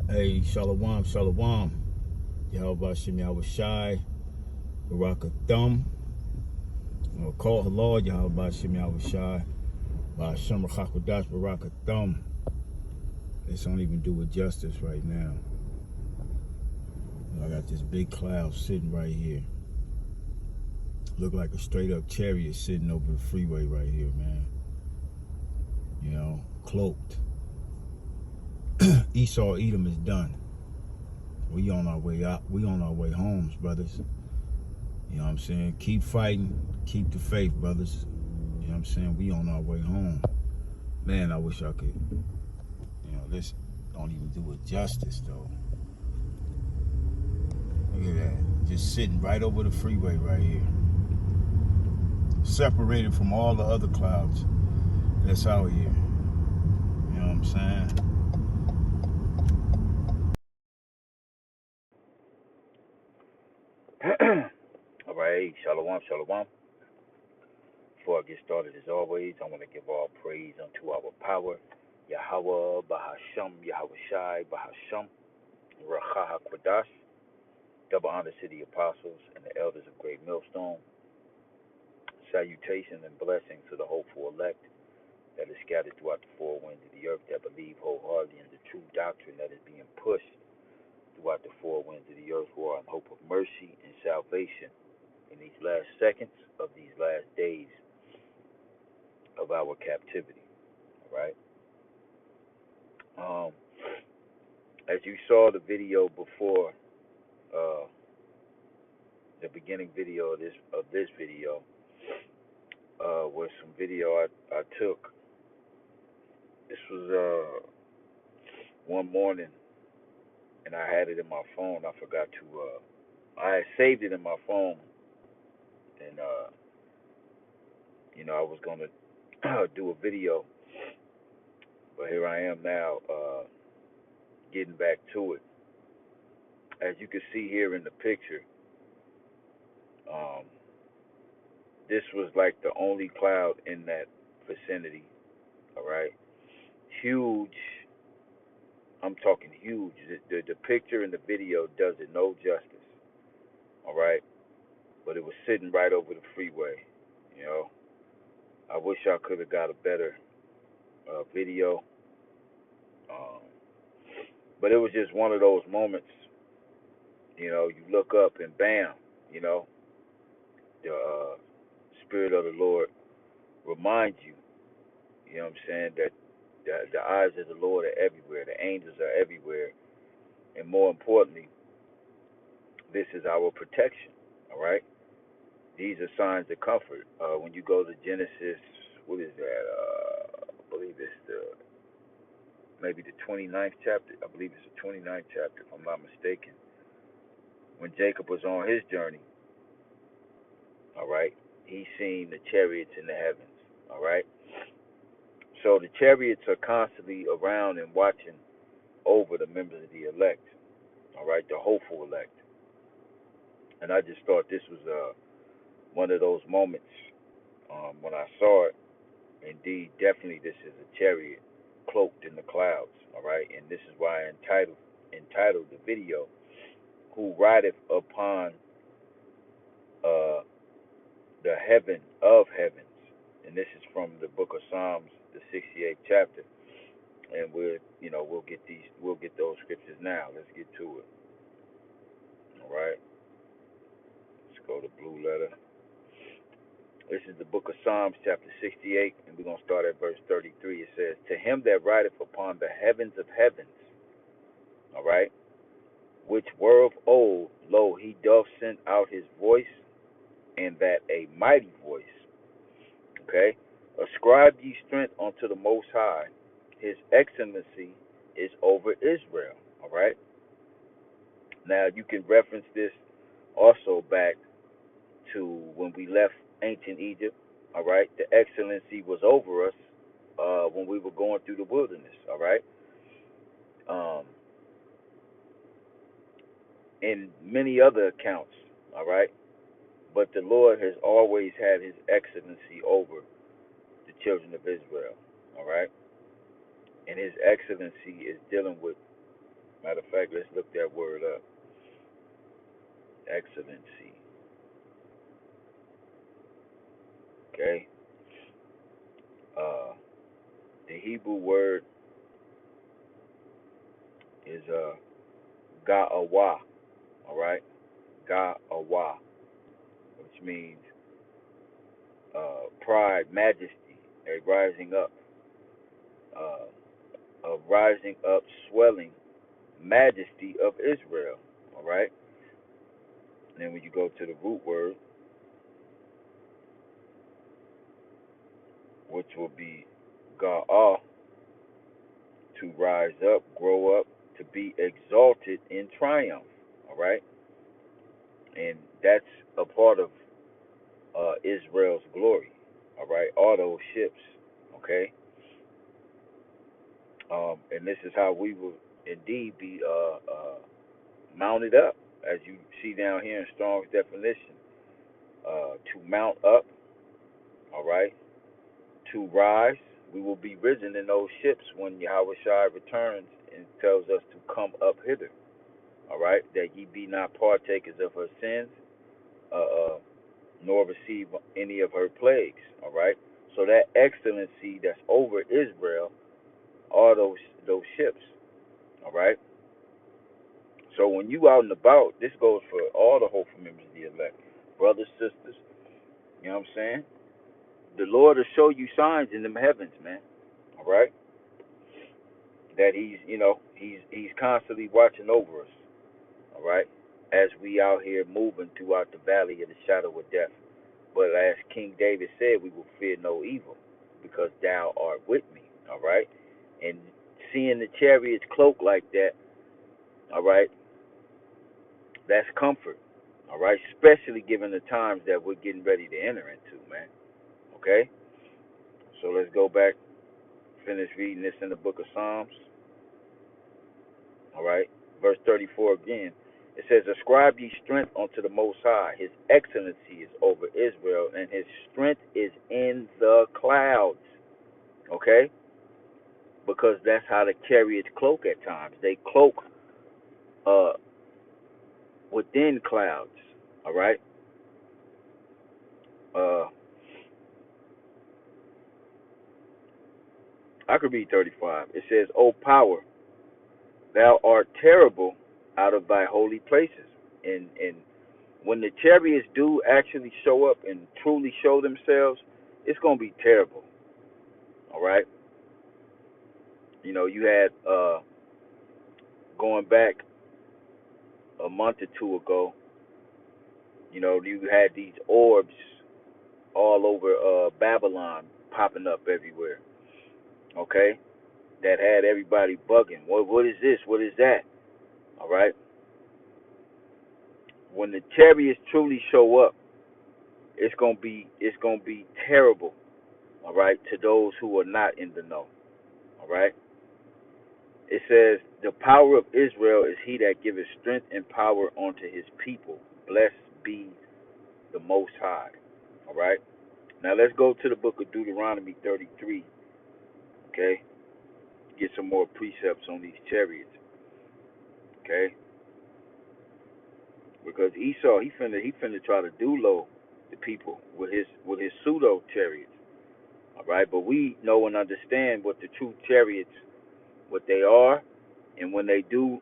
Hey, Shalom, Shalom. Yahweh Shem Yahweh Shai, Baraka Thumb. Or call the Lord, Yahweh Shem Yahweh Shai, Shem Rachakodash, Baraka Thumb. This don't even do it justice right now. I got this big cloud sitting right here. Look like a straight up chariot sitting over the freeway right here, man. You know, cloaked. Esau Edom is done. We on our way out. We on our way home, brothers. You know what I'm saying? Keep fighting. Keep the faith, brothers. You know what I'm saying? We on our way home. Man, I wish I could. This don't even do it justice, though. Look at that. Just sitting right over the freeway right here. Separated from all the other clouds that's out here. You know what I'm saying? All right, shalom, shalom. Before I get started, as always, I want to give all praise unto our power, Yahweh, Bahasham, Yahweh Shai, Bahasham, Racha HaKodash. Double honor to the apostles and the elders of Great Millstone. Salutation and blessings to the hopeful elect that is scattered throughout the four winds of the earth that believe wholeheartedly in the true doctrine that is being pushed throughout the four winds of the earth, who are in hope of mercy and salvation in these last seconds of these last days of our captivity. All right. As you saw the video before, the beginning video of this video was some video I took. This was one morning, and I had it in my phone. I forgot to. I had saved it in my phone, and I was gonna do a video, but here I am now, getting back to it. As you can see here in the picture, this was like the only cloud in that vicinity. All right, huge. I'm talking huge. The picture in the video does it no justice. All right, but it was sitting right over the freeway. You know, I wish I could have got a better video, um, but it was just one of those moments. You look up and bam, the Spirit of the Lord reminds you. You know what I'm saying, that the eyes of the Lord are everywhere. The angels are everywhere. And more importantly, this is our protection. All right? These are signs of comfort. When you go to Genesis, what is that? I believe it's maybe the 29th chapter. I believe it's the 29th chapter, if I'm not mistaken. When Jacob was on his journey, all right, he seen the chariots in the heavens. All right? So the chariots are constantly around and watching over the members of the elect, all right, the hopeful elect. And I just thought this was one of those moments when I saw it. Indeed, definitely, this is a chariot cloaked in the clouds, all right. And this is why I entitled the video, "Who rideth upon the heaven of heavens." And this is from the book of Psalms, the 68th chapter. And we'll get those scriptures now. Let's get to it. All right. Let's go to Blue Letter. This is the book of Psalms, chapter 68, and we're going to start at verse 33. It says, "To him that rideth upon the heavens of heavens," all right, "which were of old, lo, he doth send out his voice, and that a mighty voice." Okay? "Ascribe ye strength unto the Most High. His excellency is over Israel." All right? Now, you can reference this also back to when we left ancient Egypt. All right? The excellency was over us when we were going through the wilderness. All right? In many other accounts. All right? But the Lord has always had his excellency over the children of Israel. All right? And his excellency is dealing with Matter of fact, let's look that word up. Excellency. Okay. Uh, the Hebrew word is ga'awa. All right. Ga'awa, which means pride, majesty, a rising up, a rising up, swelling, majesty of Israel. All right. And then when you go to the root word, which will be ga'ah, to rise up, grow up, to be exalted in triumph. All right. And that's a part of Israel's glory. All right. All those ships. Okay. And this is how we will indeed be mounted up, as you see down here in Strong's definition. To mount up, all right, to rise. We will be risen in those ships when Yahweh Shai returns and tells us to come up hither, all right, that ye be not partakers of her sins, uh, uh, nor receive any of her plagues, all right. So that excellency that's over Israel are those ships, all right. So when you out and about, this goes for all the hopeful members of the elect, brothers, sisters. You know what I'm saying? The Lord will show you signs in them heavens, man. All right, that he's constantly watching over us. All right, as we out here moving throughout the valley of the shadow of death. But as King David said, we will fear no evil, because thou art with me. All right, and seeing the chariots cloaked like that, all right, that's comfort. All right, especially given the times that we're getting ready to enter into, man. Okay, so let's go back, finish reading this in the book of Psalms. All right, verse 34 again. It says, ascribe ye strength unto the Most High. His excellency is over Israel, and his strength is in the clouds. Okay? Because that's how the chariots cloak at times. They cloak uh, within clouds. All right? Uh, I could read 35. It says, O power, thou art terrible out of thy holy places. And when the chariots do actually show up and truly show themselves, it's going to be terrible. All right? You know, you had, going back a month or two ago, you know, you had these orbs all over Babylon popping up everywhere, okay? That had everybody bugging. What is this? What is that? All right? When the chariots truly show up, it's gonna be terrible, all right, to those who are not in the know. All right? It says, the power of Israel is he that giveth strength and power unto his people. Blessed be the Most High. All right? Now let's go to the book of Deuteronomy 33. Okay? Get some more precepts on these chariots. Okay? Because Esau, he finna try to do low the people with his pseudo chariots. All right? But we know and understand what the true chariots, what they are, and when they do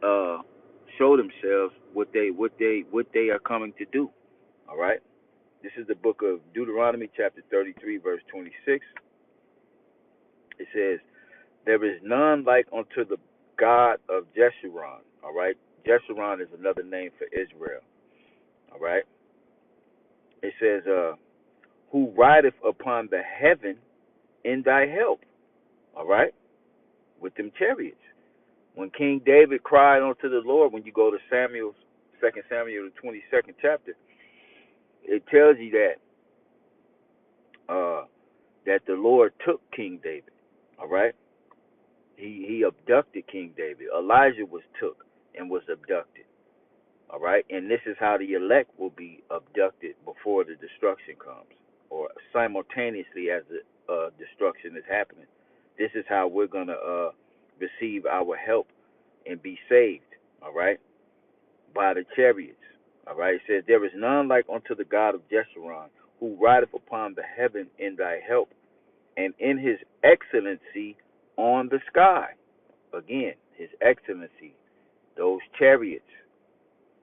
show themselves, what they are coming to do. All right. This is the book of Deuteronomy, chapter 33, verse 26. It says, "There is none like unto the God of Jeshurun." All right. Jeshurun is another name for Israel. All right. It says, "Who rideth upon the heaven in thy help." All right. With them chariots. When King David cried unto the Lord, when you go to Samuel's 2 Samuel, the 22nd chapter, it tells you that the Lord took King David. All right, he abducted King David. Elijah was took and was abducted. All right, and this is how the elect will be abducted before the destruction comes, or simultaneously as the destruction is happening. This is how we're gonna receive our help and be saved, all right, by the chariots. All right, it says, there is none like unto the God of Jeshurun, who rideth upon the heaven in thy help, and in his excellency on the sky. Again, his excellency, those chariots.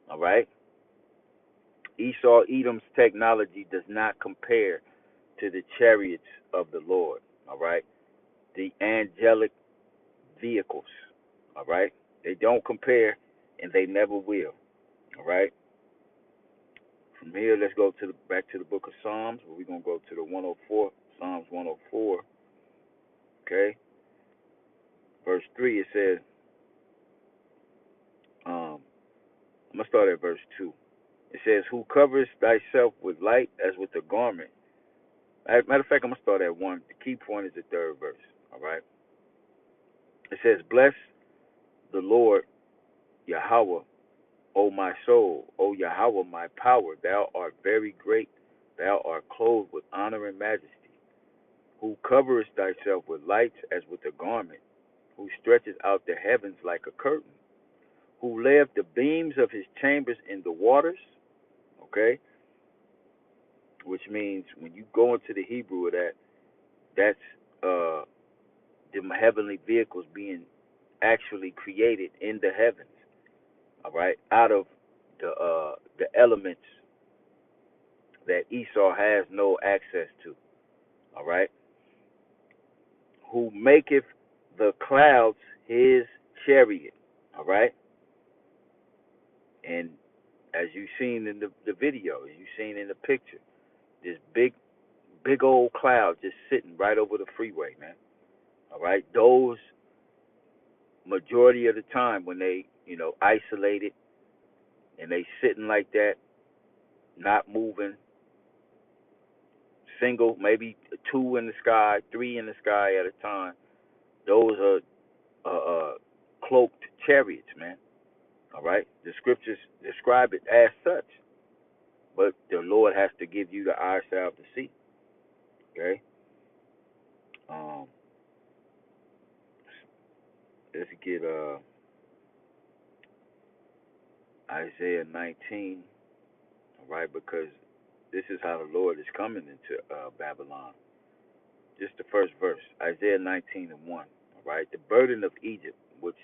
All right. Esau Edom's technology does not compare to the chariots of the Lord. All right. The angelic vehicles. All right. They don't compare, and they never will. All right. From here, let's go to back to the book of Psalms, where we're gonna go to the 104, Psalms 104. Okay. Verse 3, it says, I'm gonna start at verse 2. It says, who covers thyself with light as with a garment. Matter of fact, I'm going to start at 1. The key point is the third verse. All right. It says, bless the Lord Yahweh, O my soul, O Yahweh, my power. Thou art very great. Thou art clothed with honor and majesty. Who coverest thyself with lights as with a garment. Who stretches out the heavens like a curtain. Who layeth the beams of his chambers in the waters. Okay. Which means when you go into the Hebrew of that, that's the heavenly vehicles being actually created in the heavens. All right, out of the elements that Esau has no access to. All right, who maketh the clouds his chariot. All right, and as you've seen in the video, you've seen in the picture, this big old cloud just sitting right over the freeway, man. All right, those majority of the time when they, isolated and they sitting like that, not moving, single, maybe two in the sky, three in the sky at a time. Those are cloaked chariots, man. All right, the scriptures describe it as such, but the Lord has to give you the eyesight to see. Okay, um, let's get Isaiah 19. All right, because this is how the Lord is coming into Babylon. Just the first verse, Isaiah 19:1. All right, the burden of Egypt, which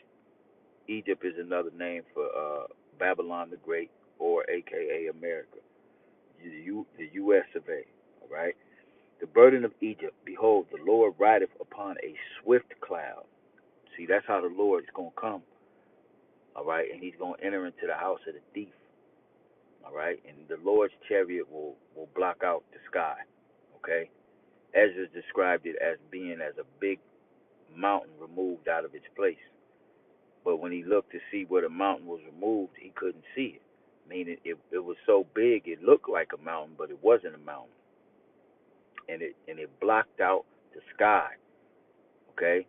Egypt is another name for Babylon the Great, or AKA America, the U.S. of A. All right, the burden of Egypt. Behold, the Lord rideth upon a swift cloud. See, that's how the Lord is gonna come. All right, and he's gonna enter into the house of the thief. All right, and the Lord's chariot will block out the sky. Okay, Ezra described it as being as a big mountain removed out of its place. But when he looked to see where the mountain was removed, he couldn't see it. Meaning it was so big it looked like a mountain, but it wasn't a mountain. And it blocked out the sky. Okay?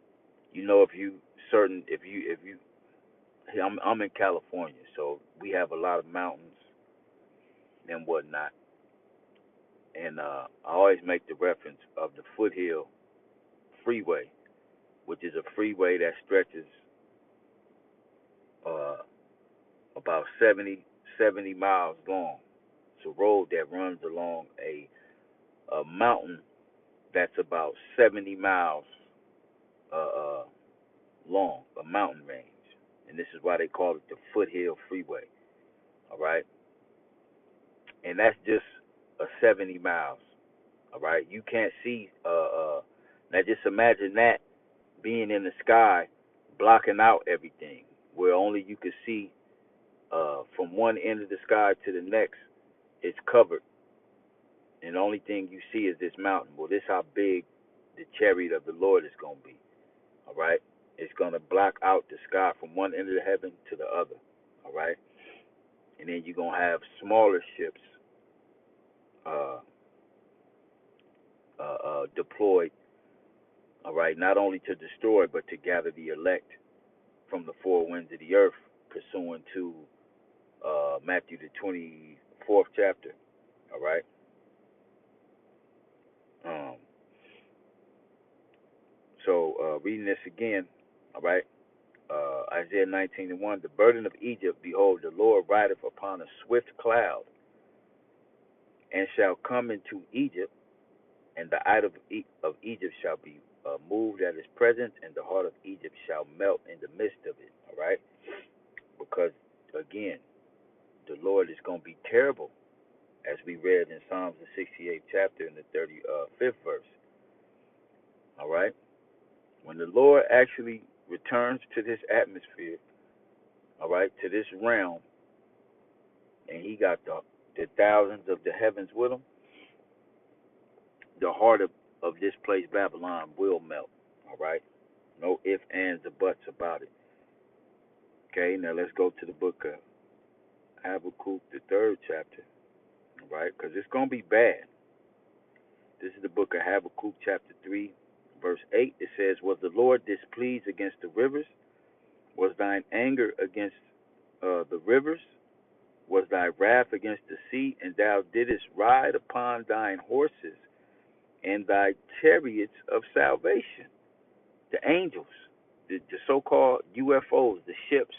I'm in California, so we have a lot of mountains and whatnot. And I always make the reference of the Foothill Freeway, which is a freeway that stretches uh, about 70 miles long. It's a road that runs along a mountain that's about 70 miles long, a mountain range. And this is why they call it the Foothill Freeway. All right? And that's just a 70 miles. All right? You can't see. Now just imagine that being in the sky, blocking out everything, where only you could see from one end of the sky to the next. It's covered, and the only thing you see is this mountain. Well, this is how big the chariot of the Lord is going to be. All right? It's going to block out the sky from one end of the heaven to the other. All right? And then you're going to have smaller ships uh, deployed, all right, not only to destroy, but to gather the elect from the four winds of the earth, pursuant to Matthew the 24th chapter. All right? So reading this again, all right? Isaiah 19:1, the burden of Egypt, behold, the Lord rideth upon a swift cloud, and shall come into Egypt, and the eye of Egypt shall be moved at his presence, and the heart of Egypt shall melt in the midst of it. All right? Because, again, the Lord is going to be terrible, as we read in Psalms, the 68th chapter, and the 35th verse. All right? When the Lord actually returns to this atmosphere, all right, to this realm, and he got the thousands of the heavens with him, the heart of this place, Babylon, will melt. All right? No ifs, ands, or buts about it. Okay, now let's go to the book of Habakkuk, the 3rd chapter. All right? Because it's going to be bad. This is the book of Habakkuk, chapter 3, verse 8. It says, was the Lord displeased against the rivers? Was thine anger against the rivers? Was thy wrath against the sea? And thou didst ride upon thine horses and thy chariots of salvation. The angels, the so-called UFOs, the ships,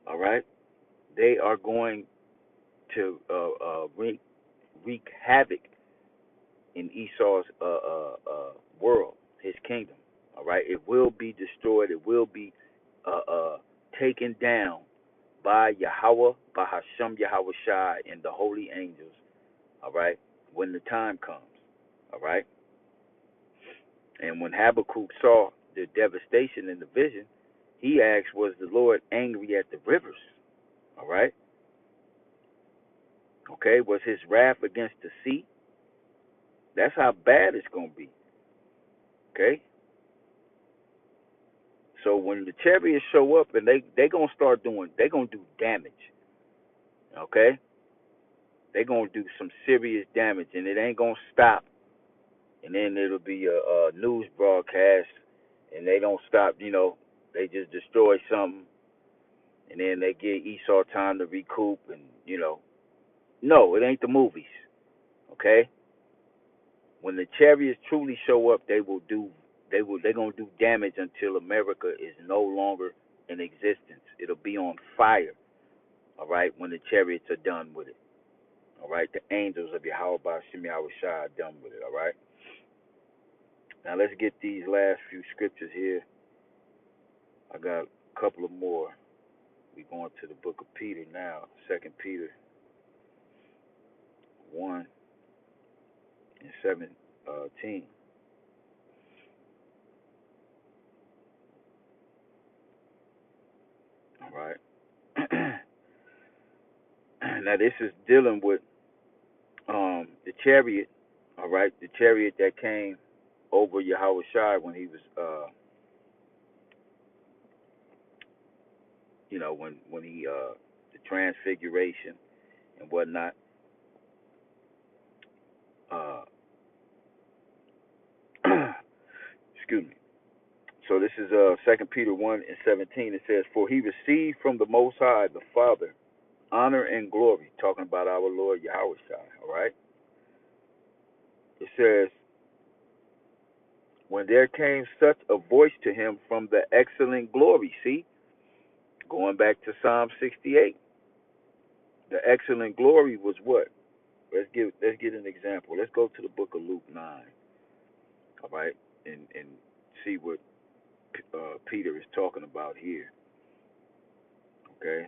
all right, they are going to wreak havoc in Esau's world, his kingdom. All right, it will be destroyed. It will be taken down by Yahweh, by Hashem Yahweh Shai, and the holy angels. All right, when the time comes. All right, and when Habakkuk saw the devastation in the vision, he asked, was the Lord angry at the rivers? All right. Okay, was his wrath against the sea? That's how bad it's going to be. Okay. So when the chariots show up, and they going to start doing, they're going to do damage. Okay. They're going to do some serious damage, and it ain't going to stop. And then it'll be a news broadcast, and they don't stop, they just destroy something, and then they give Esau time to recoup, and, no, it ain't the movies, okay? When the chariots truly show up, they're gonna do damage until America is no longer in existence. It'll be on fire, all right, when the chariots are done with it, all right? The angels of Yahweh Shem Yahweh Shai are done with it, all right? Now let's get these last few scriptures here. I got a couple of more. We're going to the book of Peter now, 2 Peter 1 and 17. All right. Now this is dealing with the chariot, all right, the chariot that came over Yahweh Shai when he was, when he, the transfiguration and whatnot. Excuse me. So this is 2 Peter 1 and 17. It says, for he received from the Most High, the Father, honor and glory, talking about our Lord Yahweh Shai, all right? It says, when there came such a voice to him from the excellent glory. See, going back to Psalm 68, the excellent glory was what? Let's get an example. Let's go to the book of Luke 9, all right, and see what Peter is talking about here. Okay,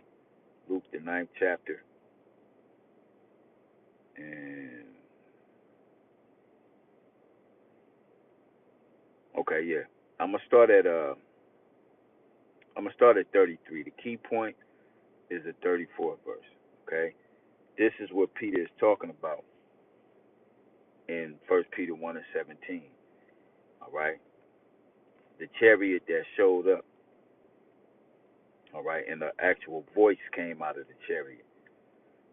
Luke the 9th chapter, and okay, yeah, I'm gonna start at 33. The key point is the 34th verse. Okay, this is what Peter is talking about in 1 Peter 1 and 17. All right, the chariot that showed up. All right, and the actual voice came out of the chariot.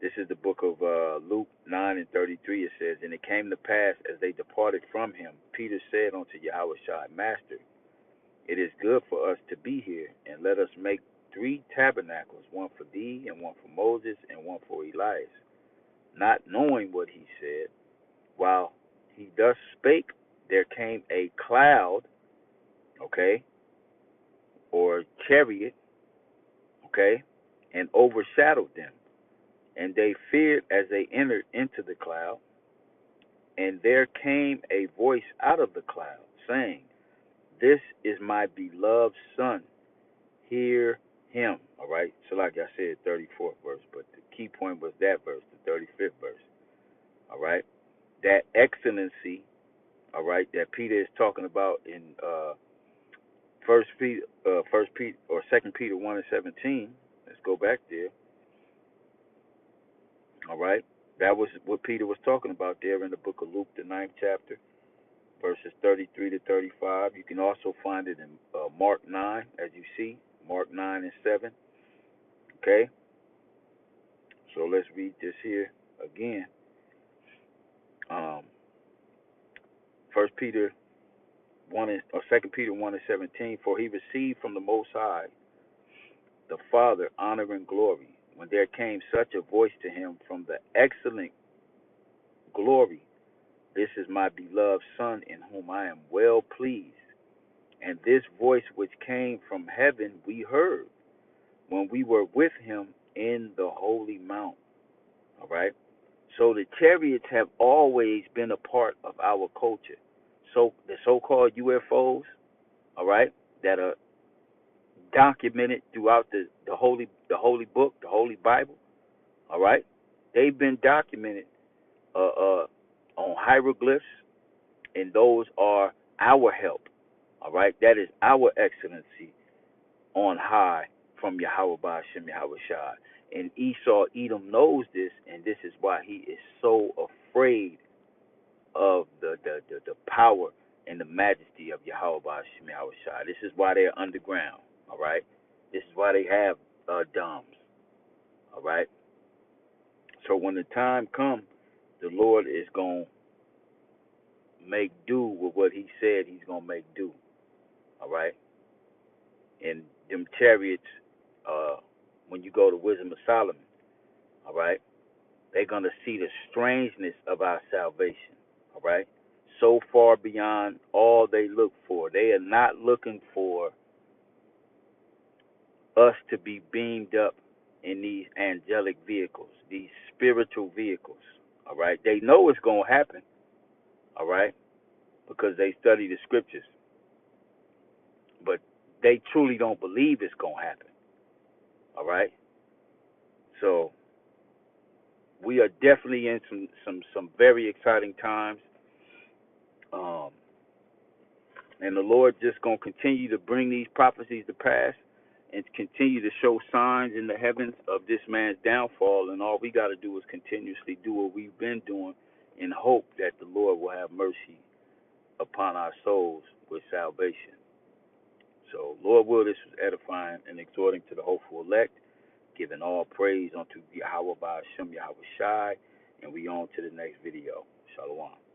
This is the book of Luke 9 and 33. It says, and it came to pass as they departed from him, Peter said unto Yahweh Shai, Master, it is good for us to be here, and let us make 3 tabernacles, one for thee, and one for Moses, and one for Elias. Not knowing what he said, while he thus spake, there came a cloud, okay, or chariot, okay, and overshadowed them. And they feared as they entered into the cloud. And there came a voice out of the cloud, saying, This is my beloved Son. Hear him. All right. So, like I said, 34th verse. But the key point was that verse, the 35th verse. All right. That excellency, all right, that Peter is talking about in First Peter or 2 Peter 1:17. Let's go back there. All right. That was what Peter was talking about there in the book of Luke, the 9th chapter, verses 33 to 35. You can also find it in Mark 9, as you see, Mark 9:7. Okay. So let's read this here again. Um, First Peter 2 Peter 1:17. For he received from the Most High, the Father, honor and glory, when there came such a voice to him from the excellent glory, This is my beloved Son, in whom I am well pleased. And this voice which came from heaven we heard when we were with him in the holy mount. All right. So the chariots have always been a part of our culture. So the so-called UFOs, all right, that are documented throughout the holy book, the holy Bible, all right, they've been documented on hieroglyphs, and those are our help. All right, that is our excellency on high from Yahweh Ba'ashem Yahweh Shai. And Esau Edom knows this, and this is why he is so afraid of the power and the majesty of Yahweh Ba'ashem Yahweh Shai. This is why they're underground. All right, this is why they have domes. All right. So when the time comes, the Lord is going to make do with what he said he's going to make do. All right. And them chariots, when you go to Wisdom of Solomon, all right, they're going to see the strangeness of our salvation. All right. So far beyond all they look for. They are not looking for us to be beamed up in these angelic vehicles, these spiritual vehicles. All right. They know it's going to happen. All right. Because they study the scriptures. But they truly don't believe it's going to happen. All right. So we are definitely in some very exciting times. And the Lord just going to continue to bring these prophecies to pass and continue to show signs in the heavens of this man's downfall. And all we got to do is continuously do what we've been doing in hope that the Lord will have mercy upon our souls with salvation. So, Lord will, this was edifying and exhorting to the hopeful elect, giving all praise unto Yahweh Ba'ashem Yahweh Shai, and we on to the next video. Shalom.